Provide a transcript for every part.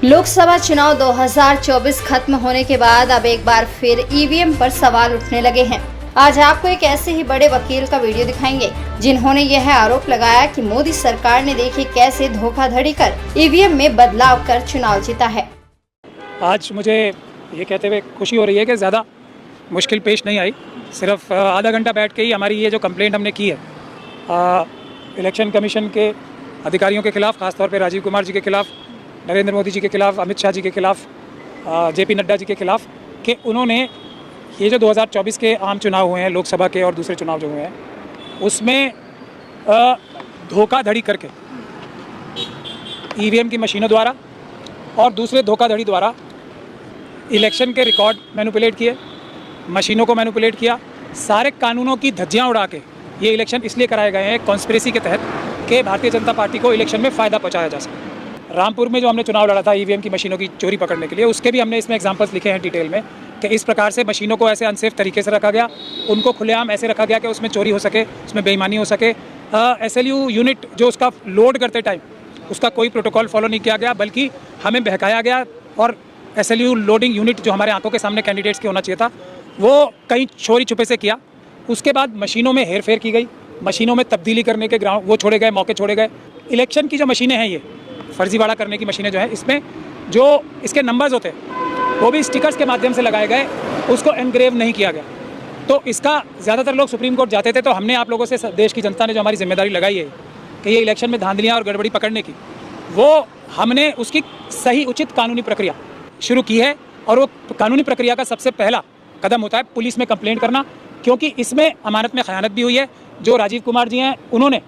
लोकसभा चुनाव 2024 खत्म होने के बाद अब एक बार फिर ईवीएम पर सवाल उठने लगे हैं। आज आपको एक ऐसे ही बड़े वकील का वीडियो दिखाएंगे जिन्होंने यह आरोप लगाया कि मोदी सरकार ने देखिए कैसे धोखाधड़ी कर ईवीएम में बदलाव कर चुनाव जीता है। आज मुझे ये कहते हुए खुशी हो रही है कि ज़्यादा मुश्किल पेश नहीं आई। सिर्फ आधा घंटा बैठ के ही हमारी ये जो कंप्लेंट हमने की है इलेक्शन कमीशन के अधिकारियों के खिलाफ, खासतौर पे राजीव कुमार जी के खिलाफ, नरेंद्र मोदी जी के खिलाफ, अमित शाह जी के खिलाफ, जेपी नड्डा जी के खिलाफ, कि उन्होंने ये जो 2024 के आम चुनाव हुए हैं, लोकसभा के और दूसरे चुनाव जो हुए हैं, उसमें धोखाधड़ी करके ईवीएम की मशीनों द्वारा और दूसरे धोखाधड़ी द्वारा इलेक्शन के रिकॉर्ड मैनिपुलेट किए, मशीनों को मैनिपुलेट किया। सारे कानूनों की धज्जियां उड़ा के ये इलेक्शन इसलिए कराए गए हैं कॉन्स्पिरेसी के तहत कि भारतीय जनता पार्टी को इलेक्शन में फ़ायदा पहुंचाया जा सके। रामपुर में जो हमने चुनाव लड़ा था ईवीएम की मशीनों की चोरी पकड़ने के लिए, उसके भी हमने इसमें एग्जांपल्स लिखे हैं डिटेल में कि इस प्रकार से मशीनों को ऐसे अनसेफ तरीके से रखा गया, उनको खुलेआम ऐसे रखा गया कि उसमें चोरी हो सके, उसमें बेईमानी हो सके। SLU यूनिट जो उसका लोड करते टाइम उसका कोई प्रोटोकॉल फॉलो नहीं किया गया, बल्कि हमें बहकाया गया और SLU लोडिंग यूनिट जो हमारे आंखों के सामने कैंडिडेट्स के होना चाहिए था, वो कहीं चोरी छुपे से किया। उसके बाद मशीनों में हेरफेर की गई, मशीनों में तब्दीली करने के ग्राउंड वो छोड़े गए, मौके छोड़े गए। इलेक्शन की जो मशीनें हैं, ये फर्जीवाड़ा करने की मशीनें जो हैं, इसमें जो इसके नंबर्स होते हैं वो भी स्टिकर्स के माध्यम से लगाए गए, उसको एनग्रेव नहीं किया गया। तो इसका ज़्यादातर लोग सुप्रीम कोर्ट जाते थे, तो हमने आप लोगों से, देश की जनता ने जो हमारी जिम्मेदारी लगाई है कि ये इलेक्शन में धांधलियाँ और गड़बड़ी पकड़ने की, वो हमने उसकी सही उचित कानूनी प्रक्रिया शुरू की है। और वो कानूनी प्रक्रिया का सबसे पहला कदम होता है पुलिस में कंप्लेंट करना, क्योंकि इसमें अमानत में खयानत भी हुई है। जो राजीव कुमार जी हैं, उन्होंने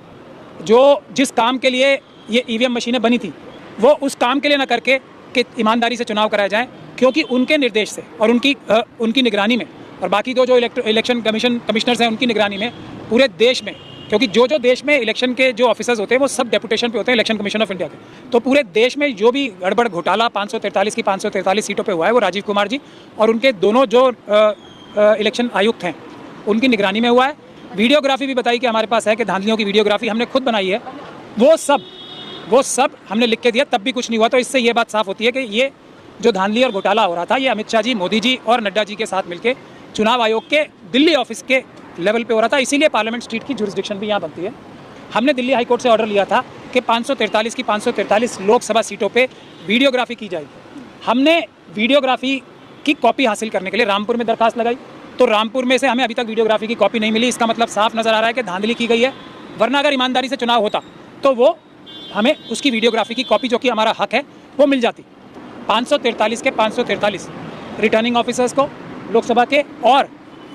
जो जिस काम के लिए ये ईवीएम मशीनें बनी थी, वो उस काम के लिए ना करके कि ईमानदारी से चुनाव कराए जाएं, क्योंकि उनके निर्देश से और उनकी निगरानी में, और बाकी जो इलेक्शन कमिश्नर्स हैं उनकी निगरानी में पूरे देश में, क्योंकि जो देश में इलेक्शन के जो ऑफिसर्स होते हैं वो सब डेपुटेशन पे होते हैं इलेक्शन कमीशन ऑफ इंडिया के, तो पूरे देश में जो भी गड़बड़ घोटाला 543 की 543 सीटों पे हुआ है, वो राजीव कुमार जी और उनके दोनों जो इलेक्शन आयुक्त हैं उनकी निगरानी में हुआ है। वीडियोग्राफी भी बताई कि हमारे पास है कि धांधलियों की वीडियोग्राफी हमने खुद बनाई है, वो सब हमने लिख के दिया, तब भी कुछ नहीं हुआ। तो इससे ये बात साफ होती है कि ये जो धांधली और घोटाला हो रहा था, ये अमित शाह जी, मोदी जी और नड्डा जी के साथ मिलके चुनाव आयोग के दिल्ली ऑफिस के लेवल पे हो रहा था। इसीलिए पार्लियामेंट स्ट्रीट की जुरिस्डिक्शन भी यहाँ बनती है। हमने दिल्ली हाईकोर्ट से ऑर्डर लिया था कि 543 की 543 लोकसभा सीटों पर वीडियोग्राफी की जाएगी। हमने वीडियोग्राफी की कॉपी हासिल करने के लिए रामपुर में दरखास्त लगाई, तो रामपुर में से हमें अभी तक वीडियोग्राफी की कॉपी नहीं मिली। इसका मतलब साफ नज़र आ रहा है कि धांधली की गई है, वरना अगर ईमानदारी से चुनाव होता तो वो हमें उसकी वीडियोग्राफी की कॉपी, जो कि हमारा हक है, वो मिल जाती। 543 के 543 रिटर्निंग ऑफिसर्स को लोकसभा के और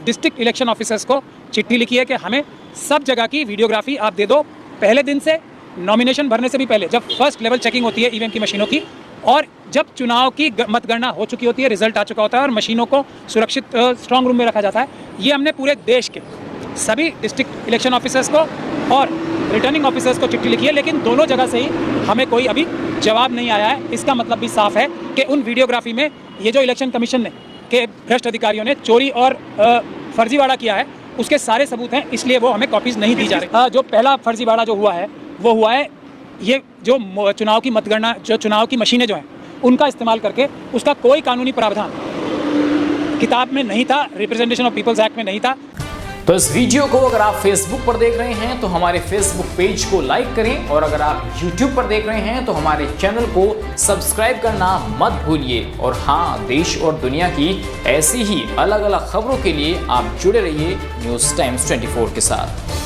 डिस्ट्रिक्ट इलेक्शन ऑफिसर्स को चिट्ठी लिखी है कि हमें सब जगह की वीडियोग्राफी आप दे दो, पहले दिन से, नॉमिनेशन भरने से भी पहले, जब फर्स्ट लेवल चेकिंग होती है ईवीएम की मशीनों की, और जब चुनाव की मतगणना हो चुकी होती है, रिजल्ट आ चुका होता है और मशीनों को सुरक्षित स्ट्रांग रूम में रखा जाता है। ये हमने पूरे देश के सभी डिस्ट्रिक्ट इलेक्शन ऑफिसर्स को और रिटर्निंग ऑफिसर्स को चिट्ठी लिखी है, लेकिन दोनों जगह से ही हमें कोई अभी जवाब नहीं आया है। इसका मतलब भी साफ है कि उन वीडियोग्राफी में ये जो इलेक्शन कमीशन ने के भ्रष्ट अधिकारियों ने चोरी और फर्जीवाड़ा किया है, उसके सारे सबूत हैं, इसलिए वो हमें कॉपीज़ नहीं दी जा रही। जो पहला फर्जीवाड़ा जो हुआ है, वो हुआ है ये जो चुनाव की मतगणना, जो चुनाव की मशीनें जो हैं उनका इस्तेमाल करके, उसका कोई कानूनी प्रावधान किताब में नहीं था, रिप्रेजेंटेशन ऑफ पीपल्स एक्ट में नहीं था। तो इस वीडियो को अगर आप फेसबुक पर देख रहे हैं तो हमारे फेसबुक पेज को लाइक करें, और अगर आप यूट्यूब पर देख रहे हैं तो हमारे चैनल को सब्सक्राइब करना मत भूलिए। और हाँ, देश और दुनिया की ऐसी ही अलग अलग खबरों के लिए आप जुड़े रहिए न्यूज़ टाइम्स 24 के साथ।